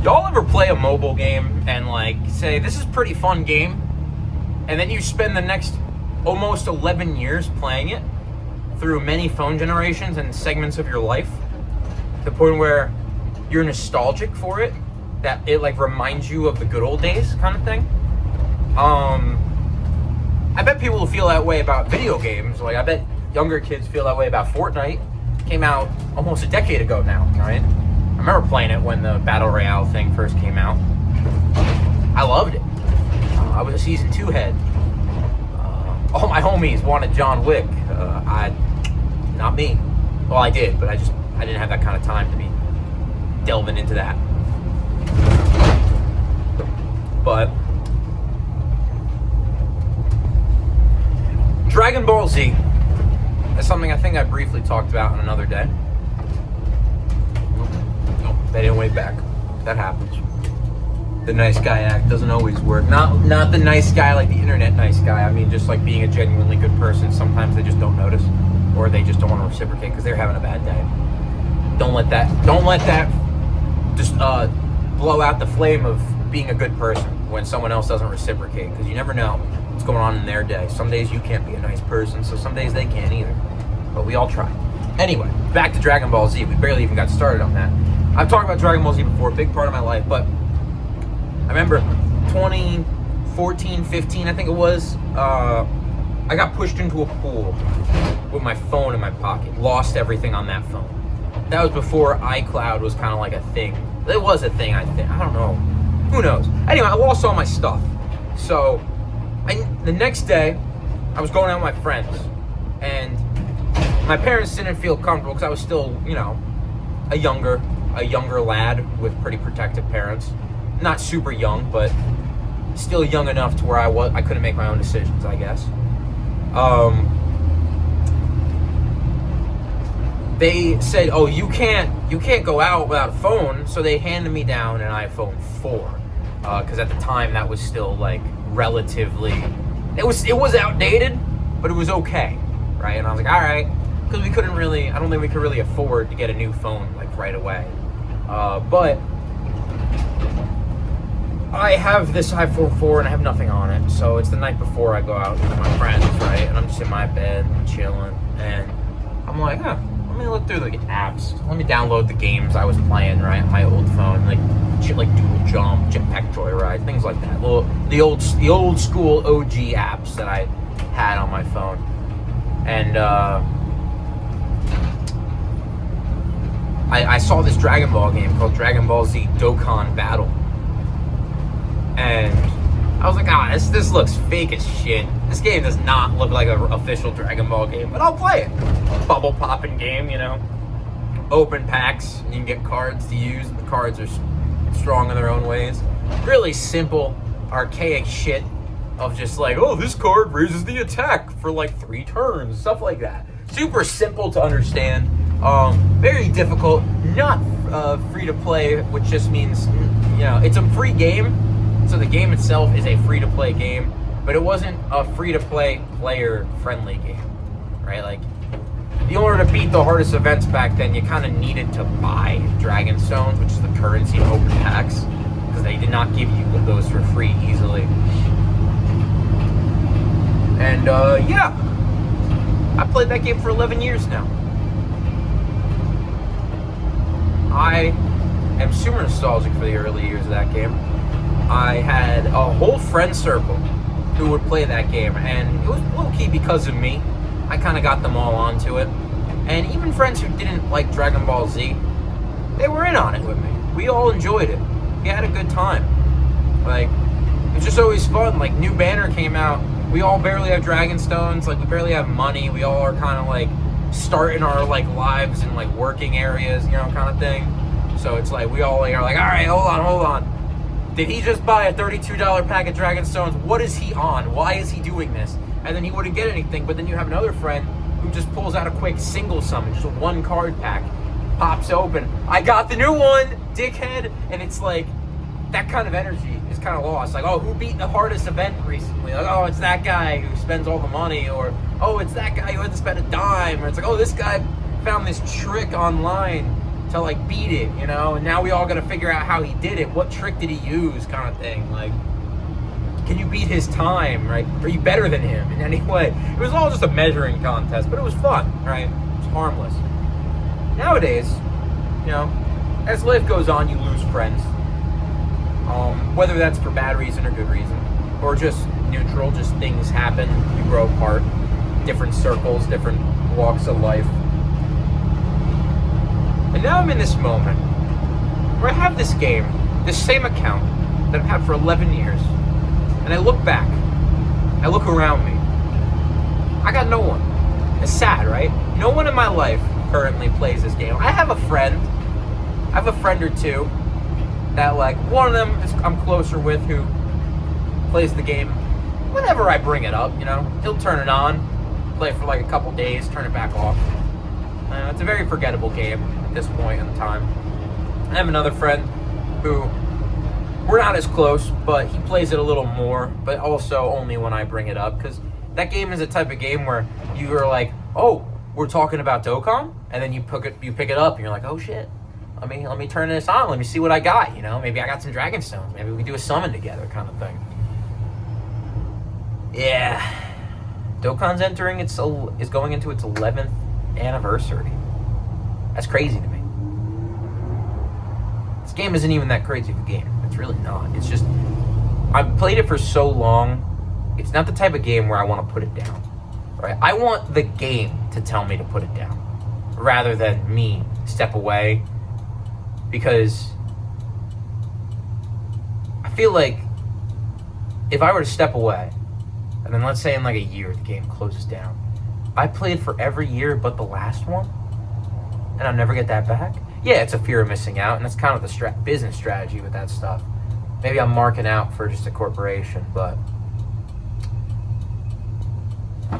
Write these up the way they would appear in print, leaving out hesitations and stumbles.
Y'all ever play a mobile game and like say, this is a pretty fun game, and then you spend the next almost 11 years playing it through many phone generations and segments of your life, to the point where you're nostalgic for it, that it like reminds you of the good old days kind of thing? I bet people will feel that way about video games. Like, I bet younger kids feel that way about Fortnite. Came out almost a decade ago now, right? I remember playing it when the Battle Royale thing first came out. I loved it. I was a Season 2 head. All my homies wanted John Wick. Not me. Well, I did, but I didn't have that kind of time to be delving into that. But Dragon Ball Z is something I think I briefly talked about on another day. Nope, they didn't wave back. That happens. The nice guy act doesn't always work. Not the nice guy like the internet nice guy. I mean, just like being a genuinely good person. Sometimes they just don't notice, or they just don't want to reciprocate because they're having a bad day. Don't let that just blow out the flame of being a good person when someone else doesn't reciprocate, because you never know what's going on in their day. Some days you can't be a nice person, so some days they can't either. But we all try. Anyway, back to Dragon Ball Z. We barely even got started on that. I've talked about Dragon Ball Z before, a big part of my life, but I remember 2014, 15, I think it was, I got pushed into a pool with my phone in my pocket. Lost everything on that phone. That was before iCloud was kind of like a thing. It was a thing, I think. I don't know. Who knows? Anyway, I lost all my stuff. So, the next day, I was going out with my friends. And my parents didn't feel comfortable because I was still, a younger lad with pretty protective parents. Not super young, but still young enough to where I couldn't make my own decisions, I guess. They said, "Oh, you can't go out without a phone." So they handed me down an iPhone 4, because at the time that was still like relatively, it was outdated, but it was okay, right? And I was like, all right, because I don't think we could really afford to get a new phone like right away. But I have this iPhone 4 and I have nothing on it, so it's the night before I go out with my friends, right? And I'm just in my bed, I'm chilling, and I'm like, let me look through the apps. Let me download the games I was playing, right, on my old phone, like shit like Doodle Jump, Jetpack Joyride, things like that. The old school OG apps that I had on my phone, and I saw this Dragon Ball game called Dragon Ball Z Dokkan Battle. And I was like, this looks fake as shit. This game does not look like an official Dragon Ball game, but I'll play it. Bubble popping game, Open packs, you can get cards to use. The cards are strong in their own ways. Really simple, archaic shit of just like, oh, this card raises the attack for like 3 turns, stuff like that. Super simple to understand. Very difficult, not free to play, which just means, it's a free game. So the game itself is a free-to-play game, but it wasn't a free-to-play player-friendly game, right? Like, in order to beat the hardest events back then, you kind of needed to buy Dragon Stones, which is the currency of open packs, because they did not give you those for free easily. And, I played that game for 11 years now. I am super nostalgic for the early years of that game. I had a whole friend circle who would play that game, and it was low-key because of me. I kind of got them all onto it. And even friends who didn't like Dragon Ball Z, they were in on it with me. We all enjoyed it. We had a good time. Like, it was just always fun. Like, new banner came out. We all barely have Dragon Stones. Like, we barely have money. We all are kind of, like, starting our, like, lives in, like, working areas, kind of thing. So it's like, we all are like, all right, hold on. Did he just buy a $32 pack of Dragon Stones? What is he on? Why is he doing this? And then he wouldn't get anything, but then you have another friend who just pulls out a quick single summon, just a 1 card pack, pops open. I got the new one, dickhead! And it's like, that kind of energy is kind of lost. Like, oh, who beat the hardest event recently? Like, oh, it's that guy who spends all the money, or, oh, it's that guy who hasn't spent a dime, or it's like, oh, this guy found this trick online to like beat it, you know, and now we all got to figure out how he did it. What trick did he use, kind of thing. Like, can you beat his time, right? Are you better than him in any way? It was all just a measuring contest, but it was fun, right? It was harmless. Nowadays, you know, as life goes on, you lose friends. Whether that's for bad reason or good reason, or just neutral, just things happen, you grow apart, different circles, different walks of life. And now I'm in this moment where I have this game, this same account that I've had for 11 years, and I look back, I look around me, I got no one. It's sad, right? No one in my life currently plays this game. I have a friend or two that, like, one of them is I'm closer with, who plays the game whenever I bring it up, you know. He'll turn it on, play for like a couple days, turn it back off. It's a very forgettable game at this point in time. I have another friend who, we're not as close, but he plays it a little more, but also only when I bring it up, because that game is a type of game where you are like, oh, we're talking about Dokkan, and then you pick it up, and you're like, oh shit, let me turn this on, let me see what I got, you know, maybe I got some Dragon Stones, maybe we can do a summon together, kind of thing. Yeah, Dokkan's is going into its 11th anniversary. That's crazy to me. This game isn't even that crazy of a game. It's really not. It's just, I've played it for so long, it's not the type of game where I want to put it down, right? I want the game to tell me to put it down, rather than me step away, because I feel like if I were to step away, and then let's say in like a year the game closes down, I played for every year but the last one, and I'll never get that back. Yeah, it's a fear of missing out, and that's kind of the business strategy with that stuff. Maybe I'm marking out for just a corporation, but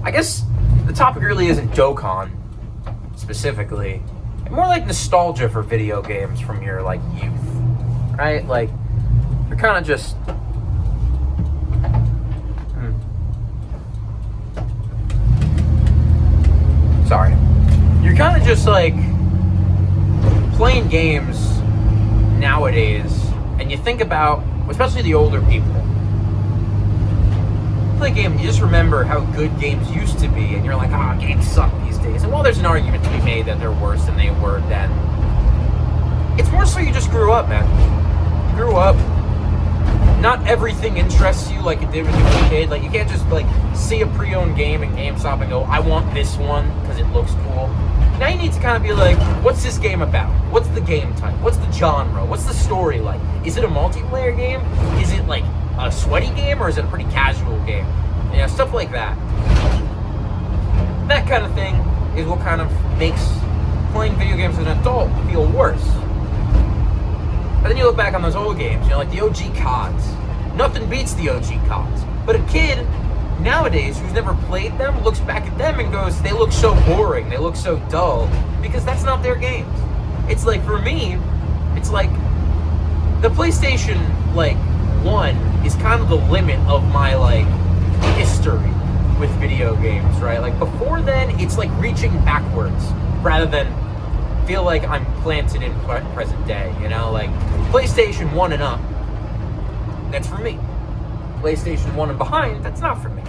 I guess the topic really isn't Dokkan specifically. It's more like nostalgia for video games from your like youth, right? Like, you're kind of just sorry. You're kind of just like playing games nowadays, and you think about, especially the older people, play a game, you just remember how good games used to be, and you're like, games suck these days. And while there's an argument to be made that they're worse than they were then, it's more so you just grew up, man. You grew up. Not everything interests you like it did when you were a kid. Like, you can't just like see a pre-owned game at GameStop and go, I want this one because it looks cool. Now you need to kind of be like, what's this game about? What's the game type? What's the genre? What's the story like? Is it a multiplayer game? Is it like a sweaty game, or is it a pretty casual game? Yeah, stuff like that. That kind of thing is what kind of makes playing video games as an adult feel worse. But then you look back on those old games, you know, like the OG CODs. Nothing beats the OG CODs. But a kid nowadays who's never played them looks back at them and goes, they look so boring, they look so dull, because that's not their games. It's like, for me, it's like the PlayStation, like, 1 is kind of the limit of my, like, history with video games, right? Like, before then, it's like reaching backwards rather than feel like I'm planted in present day, you know? Like, PlayStation 1 and up, that's for me. PlayStation 1 and behind, that's not for me.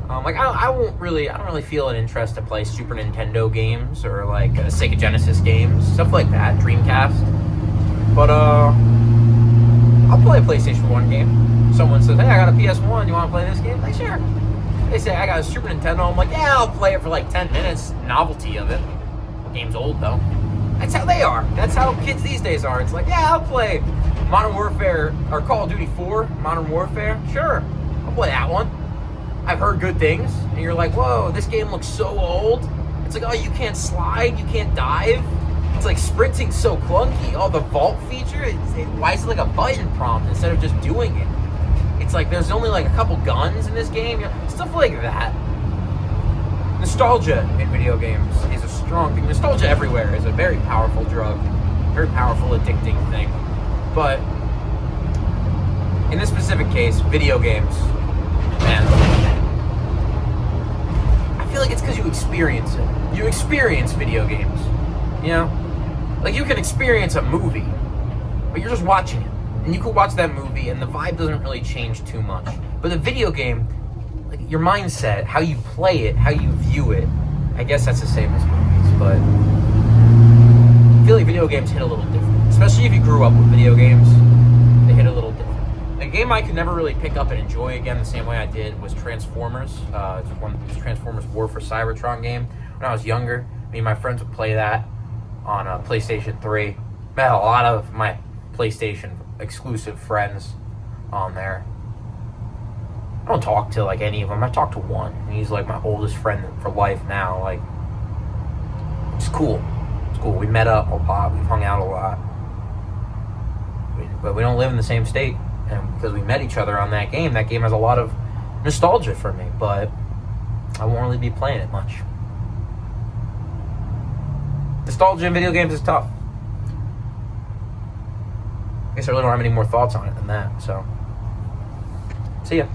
Like, I don't really feel an interest to play Super Nintendo games or like Sega Genesis games, stuff like that, Dreamcast. But I'll play a PlayStation 1 game. Someone says, hey, I got a PS1, you want to play this game? Like, sure. They say, I got a Super Nintendo. I'm like, yeah, I'll play it for like 10 minutes. Novelty of it. The game's old, though. That's how they are. That's how kids these days are. It's like, yeah, I'll play Modern Warfare, or Call of Duty 4, Modern Warfare. Sure, I'll play that one. I've heard good things. And you're like, whoa, this game looks so old. It's like, oh, you can't slide, you can't dive. It's like sprinting's so clunky. Oh, the vault feature, why is it like a button prompt instead of just doing it? It's like there's only like a couple guns in this game. You know, stuff like that. Nostalgia in video games is a strong thing. Nostalgia everywhere is a very powerful drug. Very powerful, addicting thing. But in this specific case, video games, man, I feel like it's because you experience it. You experience video games, you know? Like, you can experience a movie, but you're just watching it. And you could watch that movie, and the vibe doesn't really change too much. But the video game, like, your mindset, how you play it, how you view it, I guess that's the same as movies, but I feel like video games hit a little different. Especially if you grew up with video games, they hit a little different. A game I could never really pick up and enjoy again the same way I did was Transformers. This Transformers War for Cybertron game. When I was younger, me and my friends would play that on PlayStation 3. Met a lot of my PlayStation exclusive friends on there. I don't talk to like any of them. I talk to one. And he's like my oldest friend for life now. Like, it's cool. It's cool. We met up a lot. We've hung out a lot. But we don't live in the same state. And because we met each other on that game has a lot of nostalgia for me. But I won't really be playing it much. Nostalgia in video games is tough. I guess I really don't have any more thoughts on it than that. So, see ya.